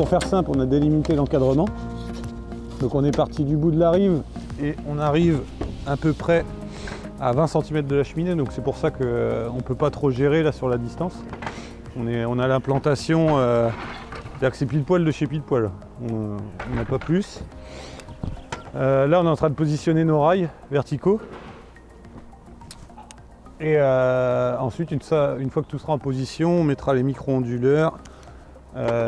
pour faire simple, on a délimité l'encadrement. Donc on est parti du bout de la rive et on arrive à peu près à 20 cm de la cheminée. Donc c'est pour ça qu'on ne peut pas trop gérer là sur la distance. On a l'implantation, c'est-à-dire que c'est pile poil de chez pile poil. On n'a pas plus. Là on est en train de positionner nos rails verticaux. Et ensuite, une fois que tout sera en position, on mettra les micro-onduleurs,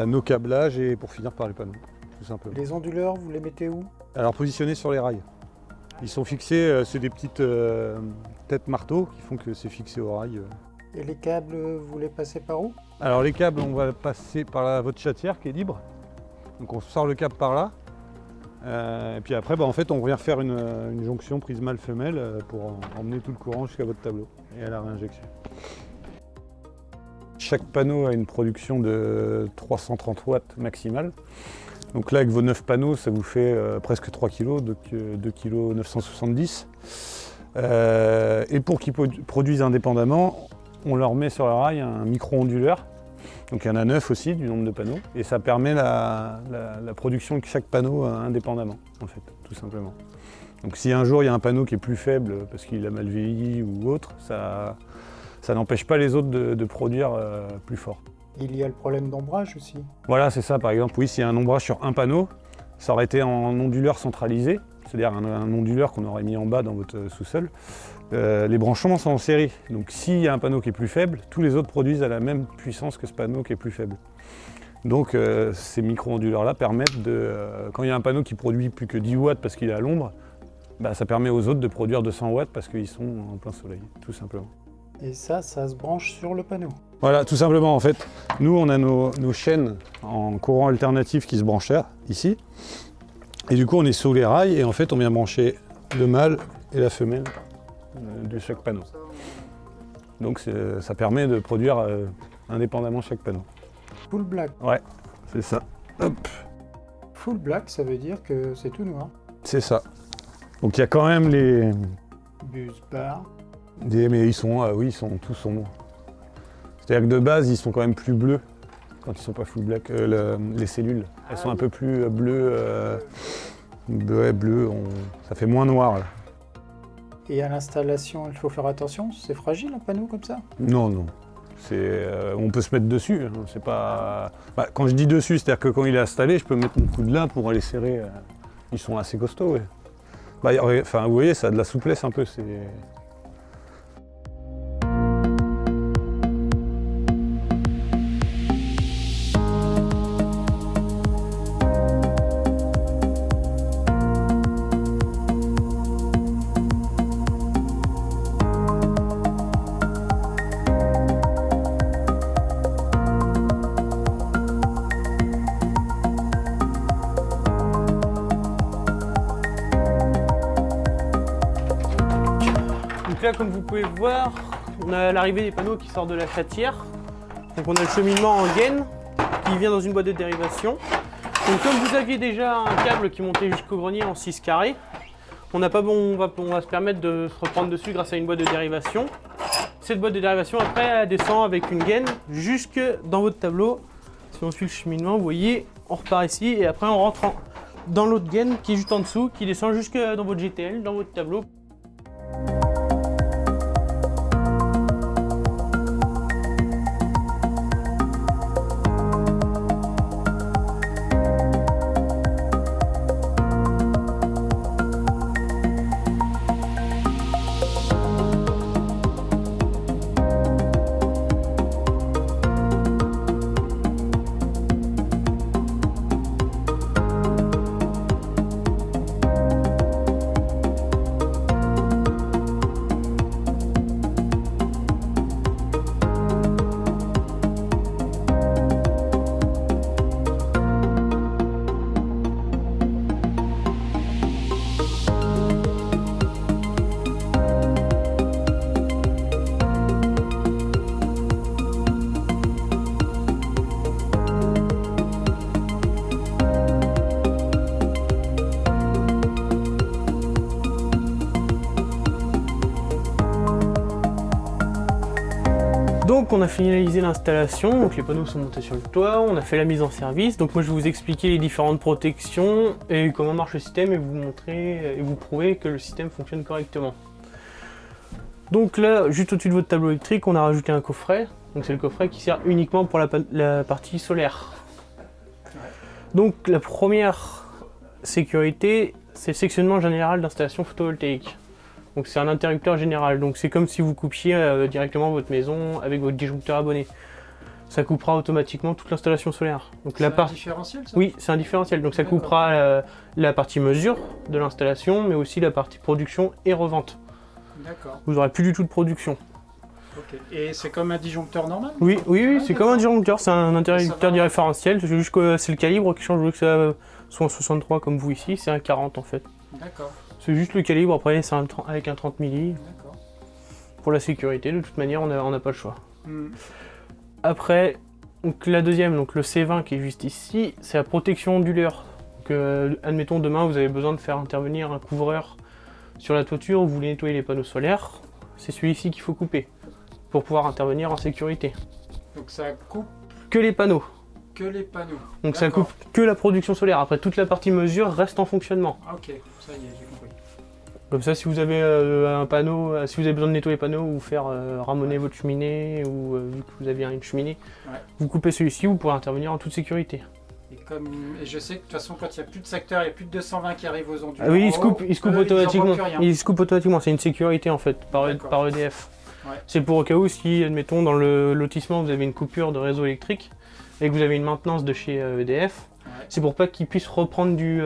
nos câblages et pour finir par les panneaux, tout simplement. Les onduleurs, vous les mettez où? Alors positionnés sur les rails. Ils sont fixés, c'est des petites têtes marteau qui font que c'est fixé au rail. Et les câbles, vous les passez par où? Alors les câbles, on va passer par votre chatière qui est libre. Donc on sort le câble par là. Et puis après, en fait, on vient faire une jonction prise mâle-femelle pour emmener tout le courant jusqu'à votre tableau et à la réinjection. Chaque panneau a une production de 330 watts maximale. Donc là, avec vos 9 panneaux, ça vous fait presque 3 kg, 2 kg 970. Et pour qu'ils produisent indépendamment, on leur met sur le rail un micro-onduleur. Donc il y en a 9 aussi du nombre de panneaux. Et ça permet la production de chaque panneau indépendamment, en fait, tout simplement. Donc si un jour il y a un panneau qui est plus faible parce qu'il a mal vieilli ou autre, ça n'empêche pas les autres de produire plus fort. Il y a le problème d'ombrage aussi. Voilà, c'est ça par exemple. Oui, s'il y a un ombrage sur un panneau, ça aurait été en onduleur centralisé, c'est-à-dire un onduleur qu'on aurait mis en bas dans votre sous-sol. Les branchements sont en série, donc s'il y a un panneau qui est plus faible, tous les autres produisent à la même puissance que ce panneau qui est plus faible. Donc ces micro-onduleurs-là permettent quand il y a un panneau qui produit plus que 10 watts parce qu'il est à l'ombre, ça permet aux autres de produire 200 watts parce qu'ils sont en plein soleil, tout simplement. Et ça se branche sur le panneau. Voilà, tout simplement en fait. Nous, on a nos chaînes en courant alternatif qui se branchent là, ici. Et du coup, on est sous les rails et en fait, on vient brancher le mâle et la femelle de chaque panneau. Donc ça permet de produire indépendamment chaque panneau. Full black. Ouais, c'est ça. Hop. Full black, ça veut dire que c'est tout noir. C'est ça. Donc il y a quand même les... Bus bar. Mais ils sont tous sombres. C'est-à-dire que de base, ils sont quand même plus bleus quand ils sont pas full black. Les cellules, elles sont un peu plus bleues. Bleu, ça fait moins noir. Là. Et à l'installation, il faut faire attention, c'est fragile un panneau comme ça? Non. On peut se mettre dessus. C'est pas... quand je dis dessus, c'est-à-dire que quand il est installé, je peux mettre mon coude là pour aller serrer. Ils sont assez costauds. Ouais. Vous voyez, ça a de la souplesse un peu. Donc là, comme vous pouvez voir, on a l'arrivée des panneaux qui sortent de la chatière. Donc on a le cheminement en gaine qui vient dans une boîte de dérivation. Donc comme vous aviez déjà un câble qui montait jusqu'au grenier en 6 carrés, on va se permettre de se reprendre dessus grâce à une boîte de dérivation. Cette boîte de dérivation, après, elle descend avec une gaine jusque dans votre tableau. Si on suit le cheminement, vous voyez, on repart ici et après on rentre dans l'autre gaine qui est juste en dessous, qui descend jusque dans votre GTL, dans votre tableau. Donc on a finalisé l'installation, donc les panneaux sont montés sur le toit, on a fait la mise en service. Donc moi je vais vous expliquer les différentes protections et comment marche le système et vous montrer et vous prouver que le système fonctionne correctement. Donc là, juste au-dessus de votre tableau électrique, on a rajouté un coffret. Donc c'est le coffret qui sert uniquement pour la partie solaire. Donc la première sécurité, c'est le sectionnement général d'installation photovoltaïque. Donc c'est un interrupteur général, donc c'est comme si vous coupiez directement votre maison avec votre disjoncteur abonné. Ça coupera automatiquement toute l'installation solaire. C'est un différentiel ça? Oui, c'est un différentiel, donc ça coupera la partie mesure de l'installation, mais aussi la partie production et revente. D'accord. Vous n'aurez plus du tout de production. Ok. Et c'est comme un disjoncteur normal? Oui, c'est comme un disjoncteur, c'est un interrupteur différentiel, c'est juste que c'est le calibre qui change, au lieu que ça soit un 63 comme vous ici, c'est un 40 en fait. D'accord. C'est juste le calibre, après c'est avec un 30 milli. D'accord. Pour la sécurité, de toute manière on n'a pas le choix. Après, donc la deuxième, donc le C20 qui est juste ici, c'est la protection onduleur. Donc, admettons demain vous avez besoin de faire intervenir un couvreur sur la toiture où vous voulez nettoyer les panneaux solaires, c'est celui-ci qu'il faut couper pour pouvoir intervenir en sécurité. Donc ça coupe que les panneaux. Que les panneaux. Donc ça coupe que la production solaire. Après toute la partie mesure reste en fonctionnement. Ok, ça y est, j'ai compris. Comme ça, si vous avez un panneau, si vous avez besoin de nettoyer les panneaux ou faire ramoner votre cheminée ou vu que vous avez une cheminée, vous coupez celui-ci, vous pourrez intervenir en toute sécurité. Et je sais que de toute façon, quand il n'y a plus de secteur, il n'y a plus de 220 qui arrivent aux onduleurs. Oui, il se coupe automatiquement. Il se coupe automatiquement. C'est une sécurité en fait par EDF. Ouais. C'est pour au cas où si, admettons, dans le lotissement, vous avez une coupure de réseau électrique et que vous avez une maintenance de chez EDF. C'est pour pas qu'ils puissent reprendre du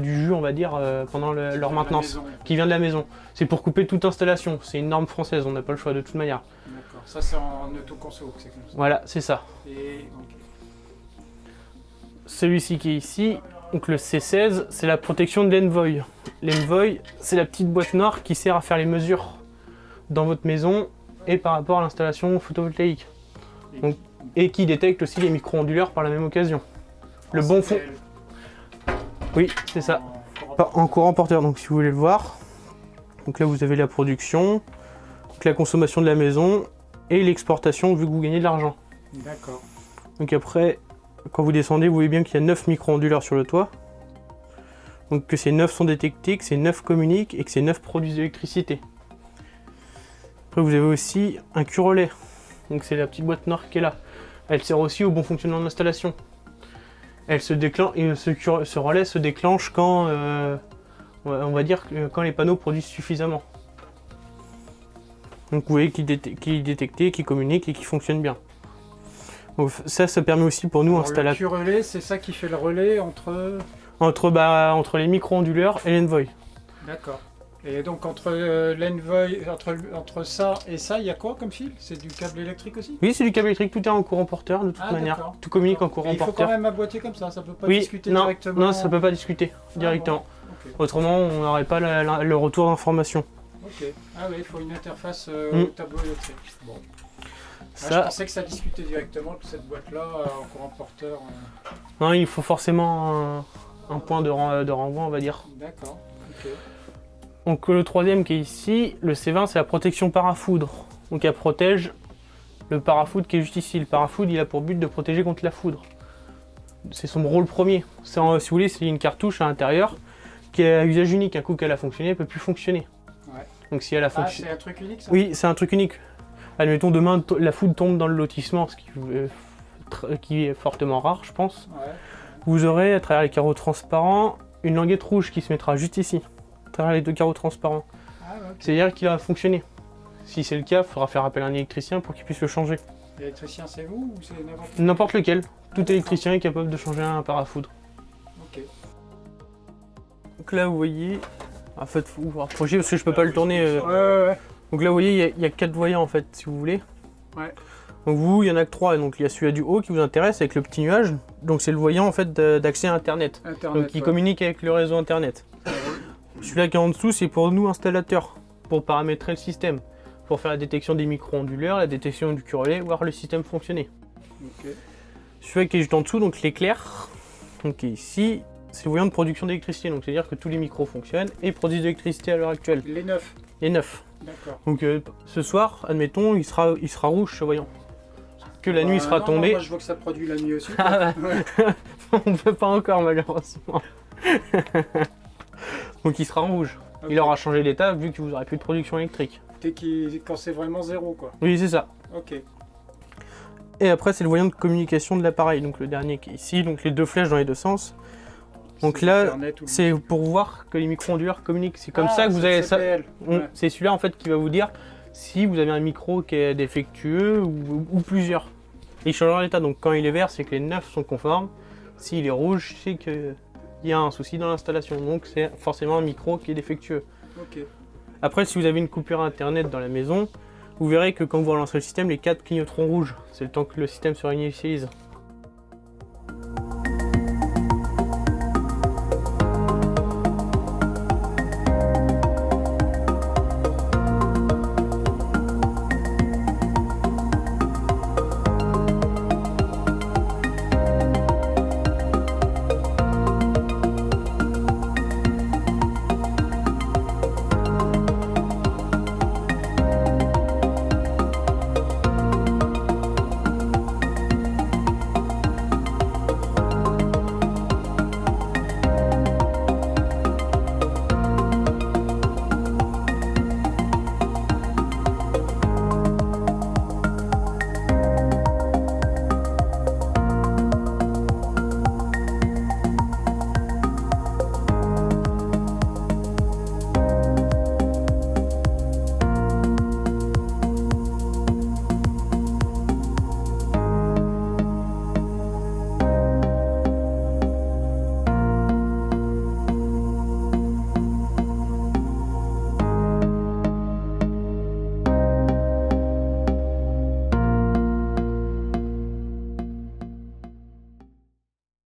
jus, on va dire, pendant leur maintenance, qui vient de la maison. C'est pour couper toute installation. C'est une norme française, on n'a pas le choix de toute manière. D'accord, ça c'est en autoconso, c'est comme ça. Voilà, c'est ça. Celui-ci qui est ici, donc le C16, c'est la protection de l'Envoy. L'Envoy, c'est la petite boîte noire qui sert à faire les mesures dans votre maison et par rapport à l'installation photovoltaïque. Donc, et qui détecte aussi les micro-onduleurs par la même occasion. Le bon fond. Oui, c'est ça. En courant porteur, donc si vous voulez le voir. Donc là vous avez la production, donc la consommation de la maison et l'exportation vu que vous gagnez de l'argent. D'accord. Donc après, quand vous descendez, vous voyez bien qu'il y a 9 micro-onduleurs sur le toit. Donc que ces 9 sont détectés, que ces 9 communiquent et que ces 9 produisent de l'électricité. Après vous avez aussi un Q-relais. Donc c'est la petite boîte noire qui est là. Elle sert aussi au bon fonctionnement de l'installation. Elle se déclenche et ce relais se déclenche quand, on va dire, quand les panneaux produisent suffisamment. Donc vous voyez qu'il est détecté, qu'il communique et qu'il fonctionne bien. Donc ça permet aussi pour nous installateurs. Le Q-relais, c'est ça qui fait le relais entre les micro-onduleurs et l'Envoy. D'accord. Et donc entre l'Envoy, entre ça et ça, il y a quoi comme fil? C'est du câble électrique aussi? Oui, c'est du câble électrique, tout est en courant porteur de toute manière. Tout communique en courant porteur. Il faut quand même un boîtier comme ça peut pas discuter directement? Non, ça peut pas discuter directement. Bon. Okay. Autrement, on n'aurait pas le retour d'information. Ok. Ah oui, il faut une interface au tableau électrique. Bon. Je pensais que ça discutait directement de cette boîte-là en courant porteur. Non, il faut forcément un point de renvoi, on va dire. D'accord. Ok. Donc le troisième qui est ici, le C20, c'est la protection parafoudre. Donc elle protège le parafoudre qui est juste ici. Le parafoudre, il a pour but de protéger contre la foudre. C'est son rôle premier. Si vous voulez, c'est une cartouche à l'intérieur qui est à usage unique. Un coup qu'elle a fonctionné, elle ne peut plus fonctionner. Ouais. Donc si elle a fonctionné... c'est un truc unique ça? Oui, c'est un truc unique. Admettons demain, la foudre tombe dans le lotissement, ce qui est fortement rare, je pense. Ouais. Vous aurez, à travers les carreaux transparents, une languette rouge qui se mettra juste ici. Les 2 carreaux transparents. Okay. C'est-à-dire qu'il va fonctionner. Si c'est le cas, il faudra faire appel à un électricien pour qu'il puisse le changer. L'électricien, c'est vous ou c'est n'importe lequel. Tout électricien est capable de changer un parafoudre. Ok. Donc là, vous voyez, en fait, vous vous rapprochez parce que je peux pas le tourner. Ouais. Donc là, vous voyez, il y a 4 voyants en fait, si vous voulez. Ouais. Donc vous, il y en a que 3. Donc il y a celui-là du haut qui vous intéresse avec le petit nuage. Donc c'est le voyant en fait d'accès à Internet. Donc qui communique avec le réseau Internet. Celui-là qui est en dessous, c'est pour nous installateurs, pour paramétrer le système, pour faire la détection des micro-onduleurs, la détection du Q-relais, voir le système fonctionner. Okay. Celui-là qui est juste en dessous, donc l'éclair, donc qui est ici, c'est le voyant de production d'électricité. Donc c'est-à-dire que tous les micros fonctionnent et produisent de l'électricité à l'heure actuelle. Les 9. Les 9. D'accord. Donc ce soir, admettons, il sera rouge ce voyant. que la nuit il sera non, tombée. Non, moi je vois que ça produit la nuit aussi. Ah, Ouais. On ne peut pas encore malheureusement. Donc il sera en rouge. Ok. Il aura changé d'état vu que vous n'aurez plus de production électrique. Quand c'est vraiment zéro, quoi. Oui, c'est ça. Ok. Et après, c'est le voyant de communication de l'appareil. Donc le dernier qui est ici, donc les deux flèches dans les deux sens. Donc C'est là, Internet ou- c'est pour voir que les micro-onduleurs communiquent. C'est comme Ah, ça que vous c'est avez le ça. CPL. Ouais. C'est celui-là en fait qui va vous dire si vous avez un micro qui est défectueux ou plusieurs. Et il changera l'état. Donc quand il est vert, c'est que les 9 sont conformes. S'il est rouge, c'est qu'il y a un souci dans l'installation. Donc c'est forcément un micro qui est défectueux. Ok. Après, si vous avez une coupure internet dans la maison, vous verrez que quand vous relancerez le système, les 4 clignoteront rouges. C'est le temps que le système se réinitialise.